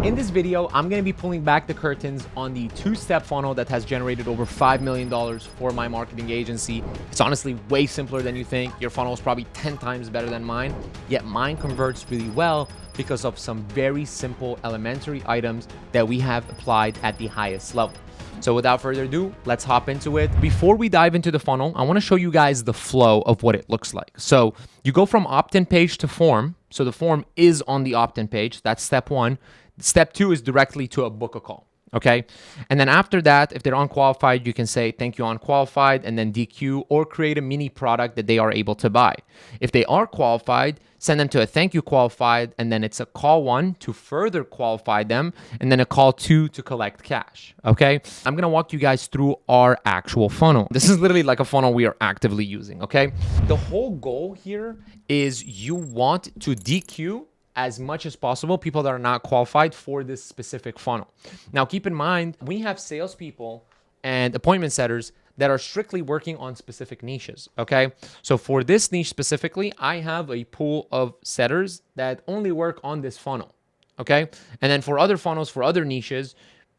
In this video, I'm going to be pulling back the curtains on the two-step funnel that has generated over $5 million for my marketing agency. It's honestly way simpler than you think. Your funnel is probably 10 times better than mine, yet mine converts really well because of some very simple elementary items that we have applied at the highest level. So without further ado, let's hop into it. Before we dive into the funnel, I want to show you guys the flow of what it looks like. So you go from opt-in page to form. So the form is on the opt-in page. That's step one. Step two is directly to a book a call. Okay. And then after that, if they're unqualified, you can say, thank you, unqualified, and then DQ or create a mini product that they are able to buy. If they are qualified, send them to a thank you qualified, and then it's a call one to further qualify them, and then a call two to collect cash. Okay. I'm going to walk you guys through our actual funnel. This is literally like a funnel we are actively using. Okay. The whole goal here is you want to DQ as much as possible people that are not qualified for this specific funnel. Now, keep in mind, we have salespeople and appointment setters that are strictly working on specific niches, okay? So for this niche specifically, I have a pool of setters that only work on this funnel, okay? And then for other funnels, for other niches,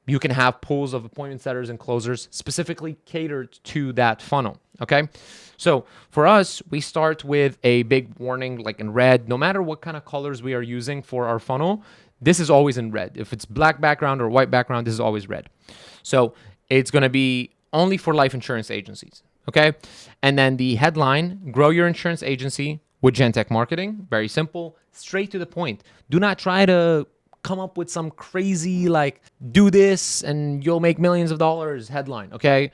you can have pools of appointment setters and closers specifically catered to that funnel, okay? So for us, we start with a big warning like in red. No matter what kind of colors we are using for our funnel, this is always in red. If it's black background or white background, this is always red. So it's going to be only for life insurance agencies, okay? And then the headline, grow your insurance agency with Gentech marketing. Very simple, straight to the point. Do not try to come up with some crazy like do this and you'll make millions of dollars headline, okay?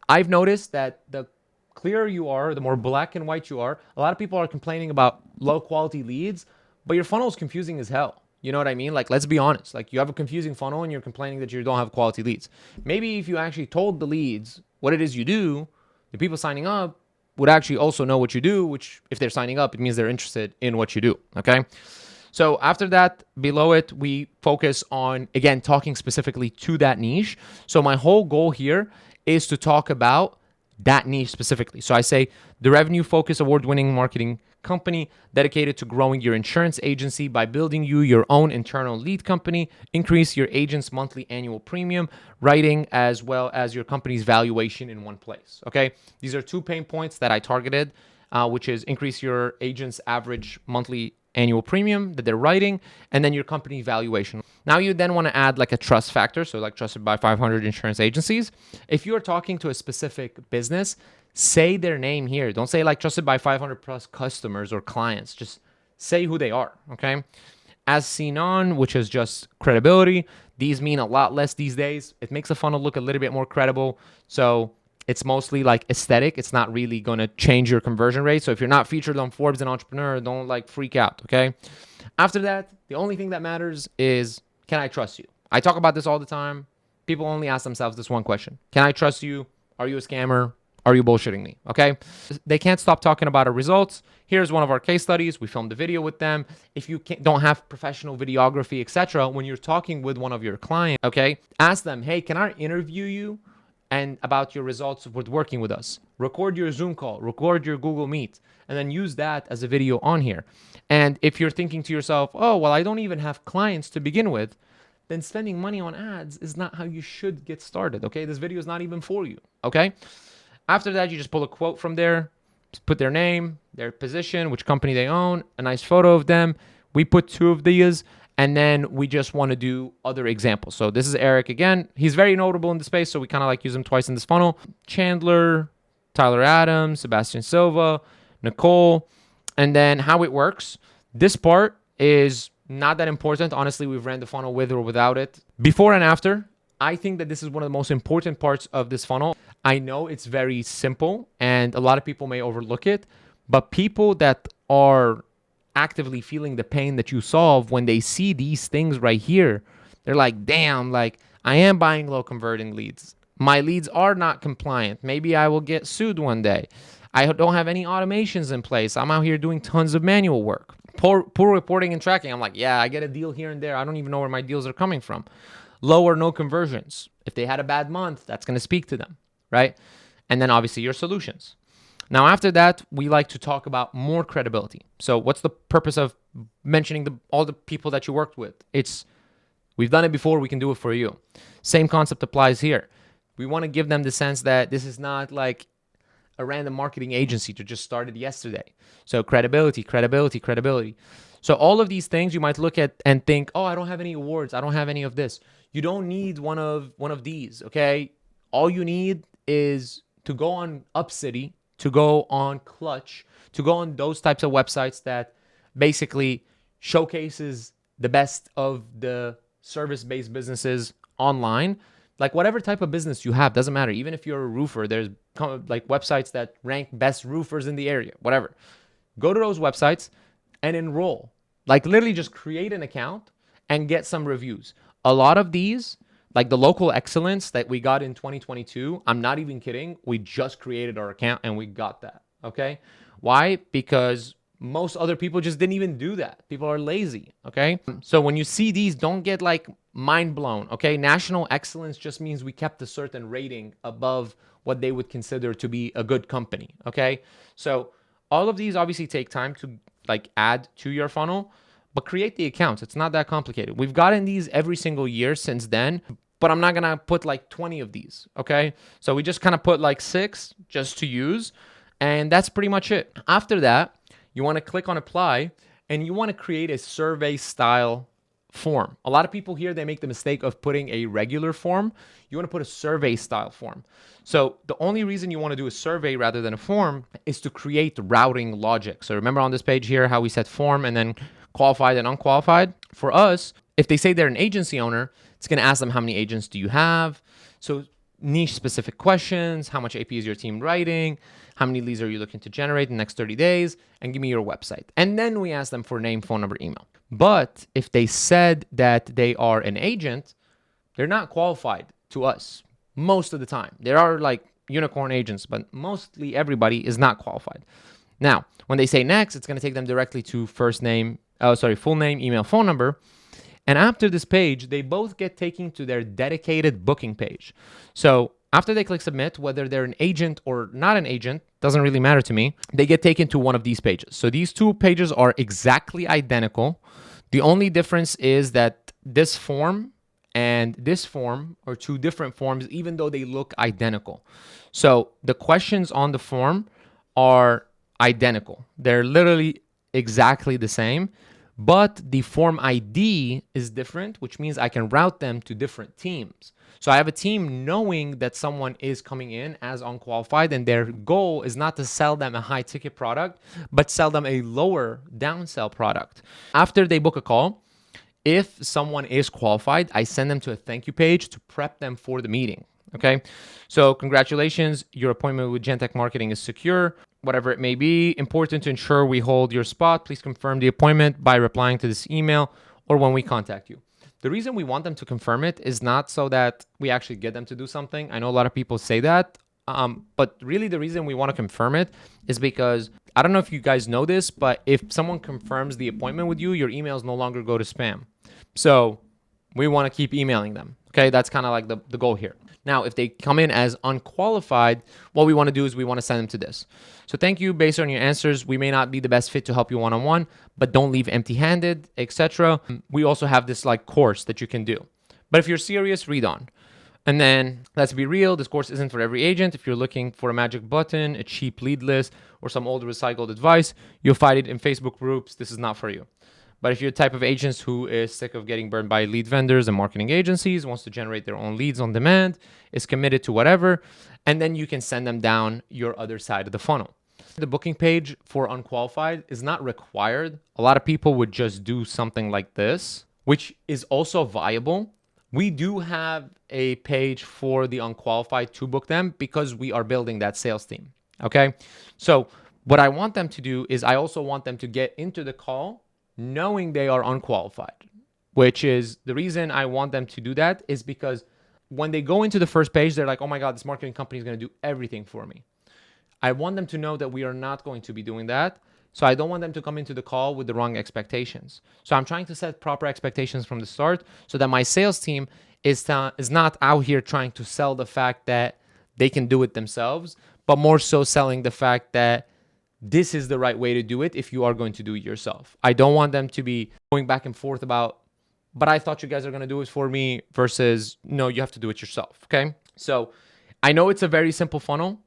I've noticed that the clearer you are, the more black and white you are, a lot of people are complaining about low quality leads, but your funnel is confusing as hell. You know what I mean? Like, let's be honest. Like, you have a confusing funnel and you're complaining that you don't have quality leads. Maybe if you actually told the leads what it is you do, the people signing up would actually also know what you do, which if they're signing up, it means they're interested in what you do, okay? So after that, below it, we focus on, again, talking specifically to that niche. So my whole goal here is to talk about that niche specifically. So I say the revenue focused award-winning marketing company dedicated to growing your insurance agency by building you your own internal lead company, increase your agent's monthly annual premium, writing, as well as your company's valuation in one place. Okay. These are two pain points that I targeted, which is increase your agent's average monthly annual premium that they're writing, and then your company valuation. Now you then want to add like a trust factor, so like trusted by 500 insurance agencies. If you're talking to a specific business, say their name here. Don't say like trusted by 500 plus customers or clients. Just say who they are, okay? As seen on, which is just credibility. These mean a lot less these days. It makes a funnel look a little bit more credible. So it's mostly like aesthetic. It's not really going to change your conversion rate. So if you're not featured on Forbes and Entrepreneur, don't like freak out, okay? After that, the only thing that matters is, can I trust you? I talk about this all the time. People only ask themselves this one question. Can I trust you? Are you a scammer? Are you bullshitting me? Okay? They can't stop talking about our results. Here's one of our case studies. We filmed a video with them. If you don't have professional videography, etc., when you're talking with one of your clients, okay, ask them, hey, can I interview you and about your results with working with us? Record your Zoom call, record your Google Meet, and then use that as a video on here. And if you're thinking to yourself, oh, well, I don't even have clients to begin with, then spending money on ads is not how you should get started, okay? This video is not even for you, okay? After that, you just pull a quote from there, just put their name, their position, which company they own, a nice photo of them. We put two of these, and then we just want to do other examples. So this is Eric again. He's very notable in the space, so we kind of like use him twice in this funnel. Chandler, Tyler Adams, Sebastian Silva, Nicole. And then how it works. This part is not that important. Honestly, we've ran the funnel with or without it. Before and after, I think that this is one of the most important parts of this funnel. I know it's very simple and a lot of people may overlook it, but people that are actively feeling the pain that you solve, when they see these things right here, they're like, damn, like I am buying low converting leads. My leads are not compliant. Maybe I will get sued one day. I don't have any automations in place. I'm out here doing tons of manual work. Poor reporting and tracking. I'm like, yeah, I get a deal here and there. I don't even know where my deals are coming from. Low or no conversions. If they had a bad month, that's going to speak to them, right? And then obviously your solutions. Now, after that, we like to talk about more credibility. So what's the purpose of mentioning all the people that you worked with? It's We've done it before. We can do it for you. Same concept applies here. We want to give them the sense that this is not like a random marketing agency that just started yesterday. So credibility, credibility, credibility. So all of these things you might look at and think, oh, I don't have any awards. I don't have any of this. You don't need one of these, okay? All you need is to go on UpCity, to go on Clutch, to go on those types of websites that basically showcases the best of the service-based businesses online. Like whatever type of business you have, doesn't matter. Even if you're a roofer, there's like websites that rank best roofers in the area, whatever. Go to those websites and enroll. Like literally just create an account and get some reviews. A lot of these, like the local excellence that we got in 2022, I'm not even kidding. We just created our account and we got that, okay? Why? Because most other people just didn't even do that. People are lazy, okay? So when you see these, don't get like mind blown, okay? National excellence just means we kept a certain rating above what they would consider to be a good company, okay? So all of these obviously take time to like add to your funnel, but create the accounts. It's not that complicated. We've gotten these every single year since then, but I'm not gonna put like 20 of these, okay? So we just kind of put like 6 just to use, and that's pretty much it. After that, you want to click on apply and you want to create a survey style form. A lot of people here, they make the mistake of putting a regular form. You want to put a survey style form. So the only reason you want to do a survey rather than a form is to create routing logic. So remember on this page here how we said form and then qualified and unqualified? For us, if they say they're an agency owner, it's going to ask them how many agents do you have? So niche specific questions, how much AP is your team writing? How many leads are you looking to generate in the next 30 days? And give me your website. And then we ask them for name, phone number, email. But if they said that they are an agent, they're not qualified to us most of the time. There are like unicorn agents, but mostly everybody is not qualified. Now, when they say next, it's going to take them directly to full name, email, phone number. And after this page, they both get taken to their dedicated booking page. So after they click submit, whether they're an agent or not an agent, doesn't really matter to me, they get taken to one of these pages. So these 2 pages are exactly identical. The only difference is that this form and this form are 2 different forms, even though they look identical. So the questions on the form are identical. They're literally exactly the same. But the form ID is different, which means I can route them to different teams. So I have a team knowing that someone is coming in as unqualified, and their goal is not to sell them a high ticket product, but sell them a lower downsell product. After they book a call, if someone is qualified, I send them to a thank you page to prep them for the meeting. Okay. So congratulations. Your appointment with Gentech Marketing is secure. Whatever it may be, important to ensure we hold your spot. Please confirm the appointment by replying to this email or when we contact you. The reason we want them to confirm it is not so that we actually get them to do something. I know a lot of people say that, but really the reason we want to confirm it is because, I don't know if you guys know this, but if someone confirms the appointment with you, your emails no longer go to spam. So we want to keep emailing them. Okay, that's kind of like the goal here. Now, if they come in as unqualified, what we want to do is we want to send them to this. So thank you. Based on your answers, we may not be the best fit to help you one-on-one, but don't leave empty-handed, etc. We also have this like course that you can do. But if you're serious, read on. And then let's be real, this course isn't for every agent. If you're looking for a magic button, a cheap lead list, or some old recycled advice, you'll find it in Facebook groups. This is not for you. But if you're the type of agents who is sick of getting burned by lead vendors and marketing agencies, wants to generate their own leads on demand, is committed to whatever, and then you can send them down your other side of the funnel. The booking page for unqualified is not required. A lot of people would just do something like this, which is also viable. We do have a page for the unqualified to book them because we are building that sales team. Okay. So what I want them to do is I also want them to get into the call knowing they are unqualified, which is the reason I want them to do that is because when they go into the first page, they're like, oh my God, this marketing company is going to do everything for me. I want them to know that we are not going to be doing that. So I don't want them to come into the call with the wrong expectations. So I'm trying to set proper expectations from the start so that my sales team is not out here trying to sell the fact that they can do it themselves, but more so selling the fact that this is the right way to do it if you are going to do it yourself. I don't want them to be going back and forth about but I thought you guys are going to do it for me versus no, you have to do it yourself. Okay. So I know it's a very simple funnel,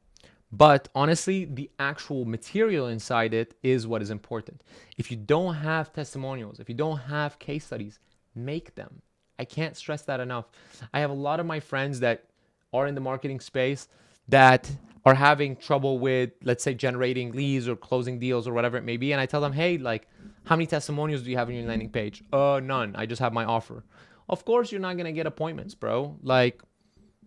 but honestly, the actual material inside it is what is important. If you don't have testimonials, if you don't have case studies, make them. I can't stress that enough. I have a lot of my friends that are in the marketing space that are having trouble with, let's say, generating leads or closing deals or whatever it may be. And I tell them, hey, like, how many testimonials do you have on your landing page? None. I just have my offer. Of course, you're not going to get appointments, bro. Like,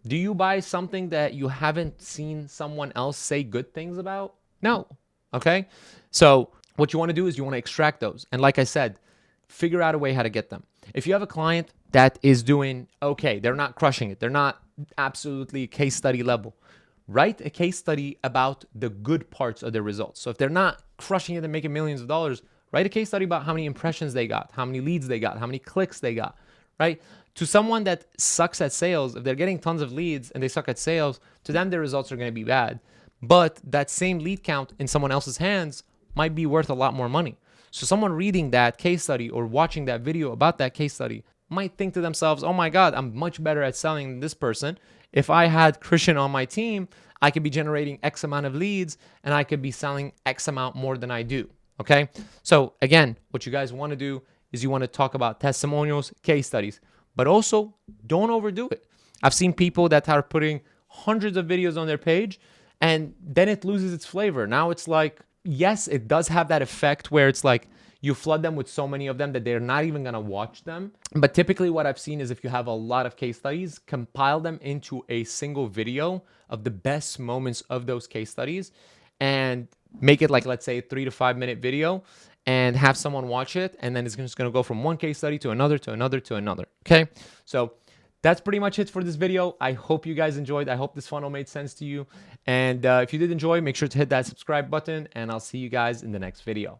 do you buy something that you haven't seen someone else say good things about? No. Okay. So what you want to do is you want to extract those. And like I said, figure out a way how to get them. If you have a client that is doing okay, they're not crushing it, they're not absolutely case study level, write a case study about the good parts of their results. So if they're not crushing it and making millions of dollars, write a case study about how many impressions they got, how many leads they got, how many clicks they got, right? To someone that sucks at sales, if they're getting tons of leads and they suck at sales, to them, their results are going to be bad. But that same lead count in someone else's hands might be worth a lot more money. So someone reading that case study or watching that video about that case study might think to themselves, oh my God, I'm much better at selling than this person. If I had Christian on my team, I could be generating X amount of leads and I could be selling X amount more than I do. Okay. So again, what you guys want to do is you want to talk about testimonials, case studies, but also don't overdo it. I've seen people that are putting hundreds of videos on their page and then it loses its flavor. Now it's like, yes, it does have that effect where it's like you flood them with so many of them that they're not even going to watch them. But typically what I've seen is if you have a lot of case studies, compile them into a single video of the best moments of those case studies and make it like, let's say, a 3 to 5 minute video and have someone watch it. And then it's just going to go from one case study to another, to another, to another. Okay. So that's pretty much it for this video. I hope you guys enjoyed. I hope this funnel made sense to you. And if you did enjoy, make sure to hit that subscribe button and I'll see you guys in the next video.